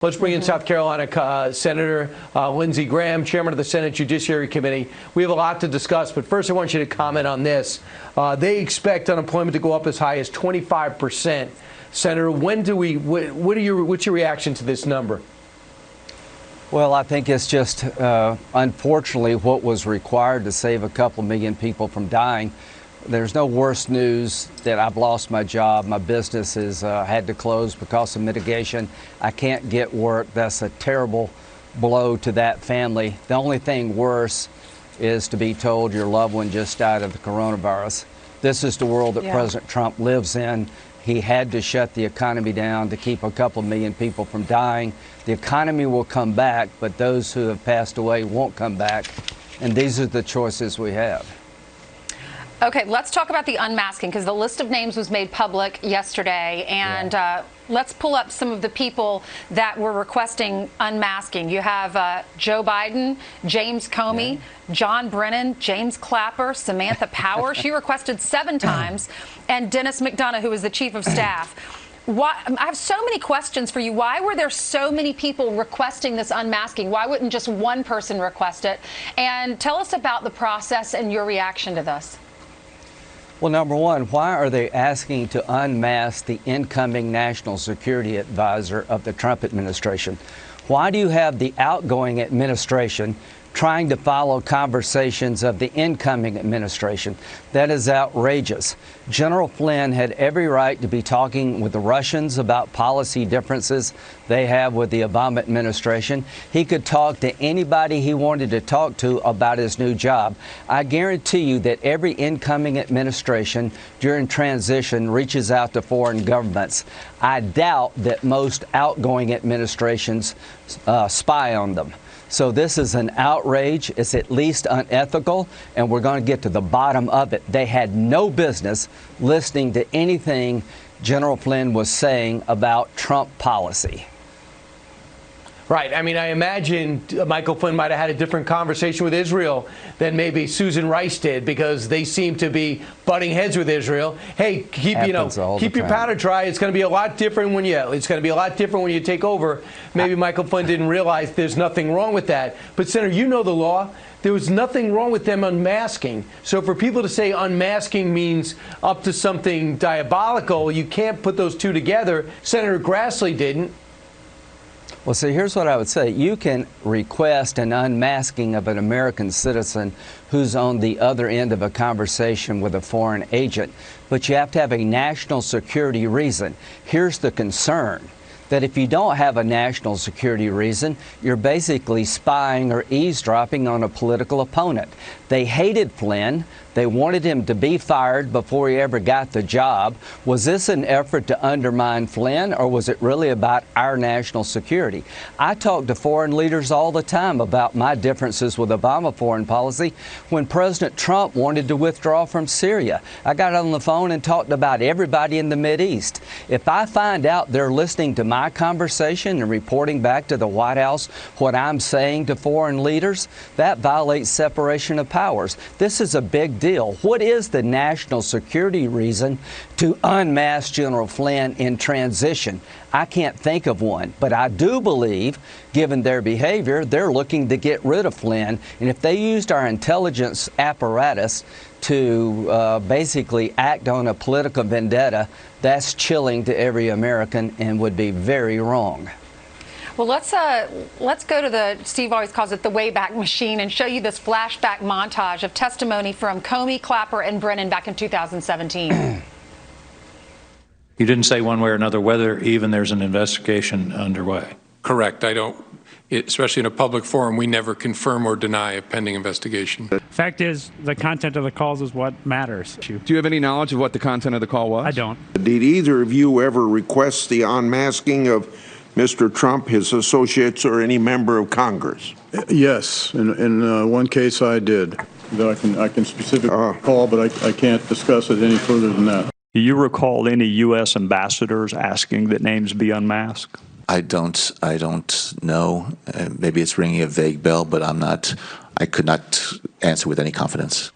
Let's bring in South Carolina Senator Lindsey Graham, chairman of the Senate Judiciary Committee. We have a lot to discuss, but first I want you to comment on this. They expect unemployment to go up as high as 25%. Senator, what's your reaction to this number? Well, I think it's just, unfortunately, what was required to save a couple million people from dying. There's no worse news that I've lost my job. My business has had to close because of mitigation. I can't get work. That's a terrible blow to that family. The only thing worse is to be told your loved one just died of the coronavirus. This is the world that President Trump lives in. He had to shut the economy down to keep a couple million people from dying. The economy will come back, but those who have passed away won't come back. And these are the choices we have. Okay, let's talk about the unmasking, because the list of names was made public yesterday, and let's pull up some of the people that were requesting unmasking. You have Joe Biden, James Comey, John Brennan, James Clapper, Samantha Power. She requested 7 times, and Dennis McDonough, who is the chief of staff. I have so many questions for you. Why were there so many people requesting this unmasking? Why wouldn't just one person request it? And tell us about the process and your reaction to this. Well, number one, why are they asking to unmask the incoming national security advisor of the Trump administration? Why do you have the outgoing administration trying to follow conversations of the incoming administration? That is outrageous. General Flynn had every right to be talking with the Russians about policy differences they have with the Obama administration. He could talk to anybody he wanted to talk to about his new job. I guarantee you that every incoming administration during transition reaches out to foreign governments. I doubt that most outgoing administrations spy on them. So this is an outrage. It's at least unethical, and we're going to get to the bottom of it. They had no business listening to anything General Flynn was saying about Trump policy. Right. I mean, I imagine Michael Flynn might have had a different conversation with Israel than maybe Susan Rice did, because they seem to be butting heads with Israel. Hey, keep your powder dry. It's going to be a lot different when you take over. Maybe Michael Flynn didn't realize there's nothing wrong with that. But Senator, you know the law. There was nothing wrong with them unmasking. So for people to say unmasking means up to something diabolical, you can't put those two together. Senator Grassley didn't. Well, see, here's what I would say. You can request an unmasking of an American citizen who's on the other end of a conversation with a foreign agent, but you have to have a national security reason. Here's the concern, that if you don't have a national security reason, you're basically spying or eavesdropping on a political opponent. They hated Flynn. They wanted him to be fired before he ever got the job. Was this an effort to undermine Flynn, or was it really about our national security? I talk to foreign leaders all the time about my differences with Obama foreign policy. When President Trump wanted to withdraw from Syria, I got on the phone and talked about everybody in the Mideast. If I find out they're listening to my conversation and reporting back to the White House what I'm saying to foreign leaders, that violates separation of powers. This is a big deal. What is the national security reason to unmask General Flynn in transition? I can't think of one, but I do believe, given their behavior, they're looking to get rid of Flynn. And if they used our intelligence apparatus to basically act on a political vendetta, that's chilling to every American and would be very wrong. Well, let's go to the, Steve always calls it the Wayback Machine, and show you this flashback montage of testimony from Comey, Clapper, and Brennan back in 2017. You didn't say one way or another whether even there's an investigation underway. Correct. I don't, especially in a public forum, we never confirm or deny a pending investigation. Fact is, the content of the calls is what matters. Do you have any knowledge of what the content of the call was? I don't. Did either of you ever request the unmasking of Mr. Trump, his associates, or any member of Congress? Yes. In one case I did. That I can specifically recall, but I can't discuss it any further than that. Do you recall any U.S. ambassadors asking that names be unmasked? I don't know. Maybe it's ringing a vague bell, but I could not answer with any confidence.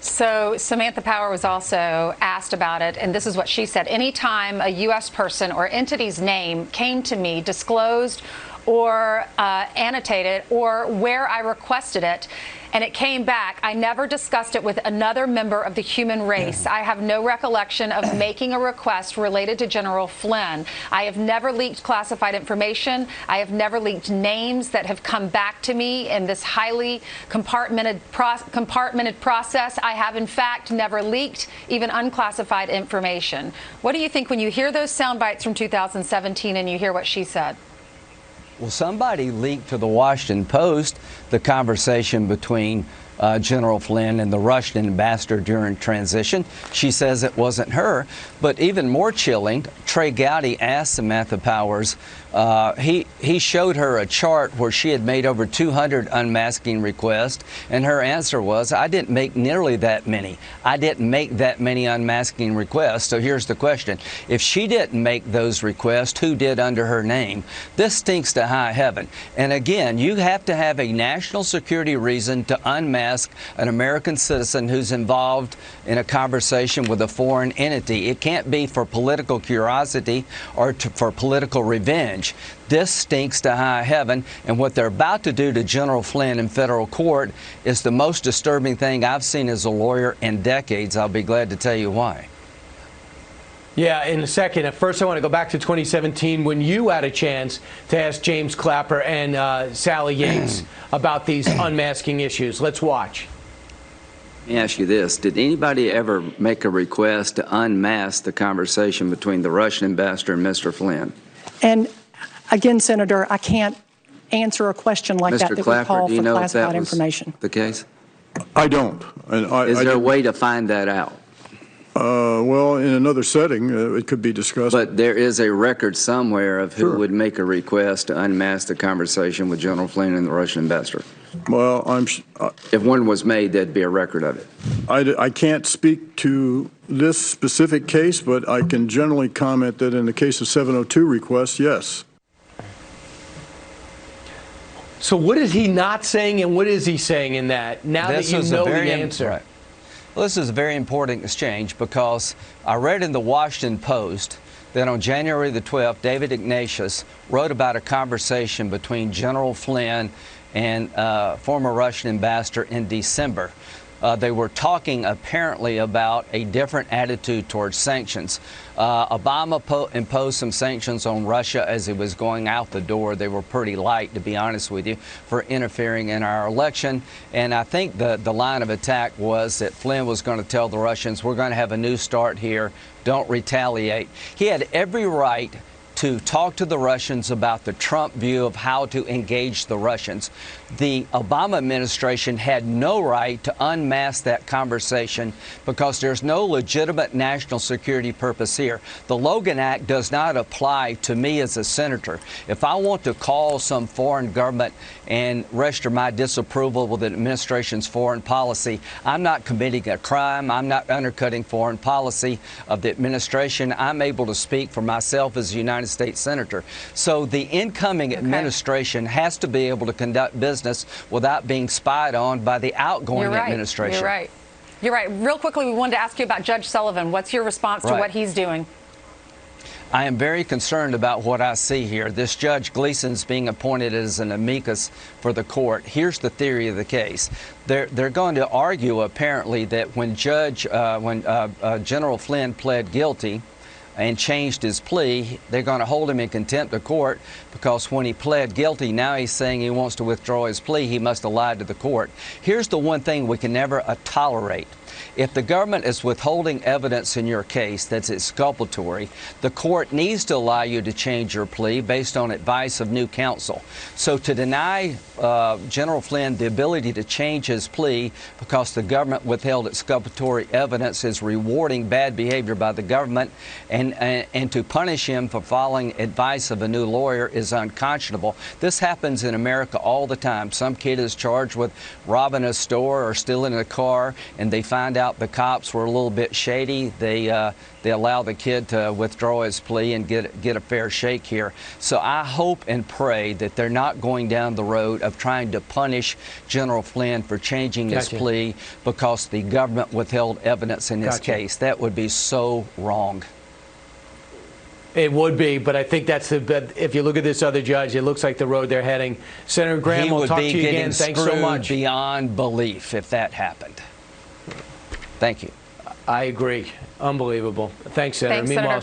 So Samantha Power was also asked about it, and this is what she said. Anytime a U.S. person or entity's name came to me, disclosed or annotated, or where I requested it, and it came back, I never discussed it with another member of the human race. I have no recollection of making a request related to General Flynn. I have never leaked classified information. I have never leaked names that have come back to me in this highly compartmented process. I have, in fact, never leaked even unclassified information. What do you think when you hear those sound bites from 2017 and you hear what she said? Well, somebody leaked to the Washington Post the conversation between General Flynn and the Russian ambassador during transition. She says it wasn't her. But even more chilling, Trey Gowdy asked Samantha Powers, he showed her a chart where she had made over 200 unmasking requests, and her answer was, I didn't make nearly that many. I didn't make that many unmasking requests. So here's the question. If she didn't make those requests, who did under her name? This stinks to high heaven. And again, you have to have a national security reason to unmask an American citizen who's involved in a conversation with a foreign entity. It can't be for political curiosity or for political revenge. This stinks to high heaven, and what they're about to do to General Flynn in federal court is the most disturbing thing I've seen as a lawyer in decades. I'll be glad to tell you why. Yeah, in a second. At first, I want to go back to 2017 when you had a chance to ask James Clapper and Sally Yates about these unmasking issues. Let's watch. Let me ask you this. Did anybody ever make a request to unmask the conversation between the Russian ambassador and Mr. Flynn? And again, Senator, I can't answer a question like that Mr. that Clapper, would call do you for know if classified that was information. the case? I don't. And Is there a way to find that out? Well, in another setting, it could be discussed. But there is a record somewhere of who Sure. would make a request to unmask the conversation with General Flynn and the Russian ambassador. Well, If one was made, there'd be a record of it. I can't speak to this specific case, but I can generally comment that in the case of 702 requests, yes. So what is he not saying, and what is he saying in that, now that you know the answer? Right. Well, this is a very important exchange because I read in the Washington Post that on January the 12th, David Ignatius wrote about a conversation between General Flynn and former Russian ambassador in December. They were talking apparently about a different attitude towards sanctions. Obama imposed some sanctions on Russia as he was going out the door. They were pretty light, to be honest with you, for interfering in our election. And I think the line of attack was that Flynn was going to tell the Russians, we're going to have a new start here. Don't retaliate. He had every right to talk to the Russians about the Trump view of how to engage the Russians. The Obama administration had no right to unmask that conversation because there's no legitimate national security purpose here. The Logan Act does not apply to me as a senator. If I want to call some foreign government and register my disapproval with the administration's foreign policy, I'm not committing a crime. I'm not undercutting foreign policy of the administration. I'm able to speak for myself as a United States Senator. So the incoming administration has to be able to conduct business without being spied on by the outgoing administration. You're right. You're right. Real quickly, we wanted to ask you about Judge Sullivan. What's your response to what he's doing? I am very concerned about what I see here. This Judge Gleason's being appointed as an amicus for the court. Here's the theory of the case. They're going to argue, apparently, that when General Flynn pled guilty and changed his plea, they're going to hold him in contempt of court because when he pled guilty, now he's saying he wants to withdraw his plea. He must have lied to the court. Here's the one thing we can never tolerate. If the government is withholding evidence in your case that's exculpatory, the court needs to allow you to change your plea based on advice of new counsel. So to deny General Flynn the ability to change his plea because the government withheld exculpatory evidence is rewarding bad behavior by the government, and to punish him for following advice of a new lawyer is unconscionable. This happens in America all the time. Some kid is charged with robbing a store or stealing a car, and they find find out the cops were a little bit shady, they allow the kid to withdraw his plea and get a fair shake here. So I hope and pray that they're not going down the road of trying to punish General Flynn for changing his plea because the government withheld evidence in his case. That would be so wrong. It would be, but I think that's if you look at this other judge, it looks like the road they're heading. Senator Graham, we'll talk to you again. Thanks so much. Beyond belief if that happened. Thank you. I agree. Unbelievable. Thanks, Senator. Thanks, Meanwhile, Senator.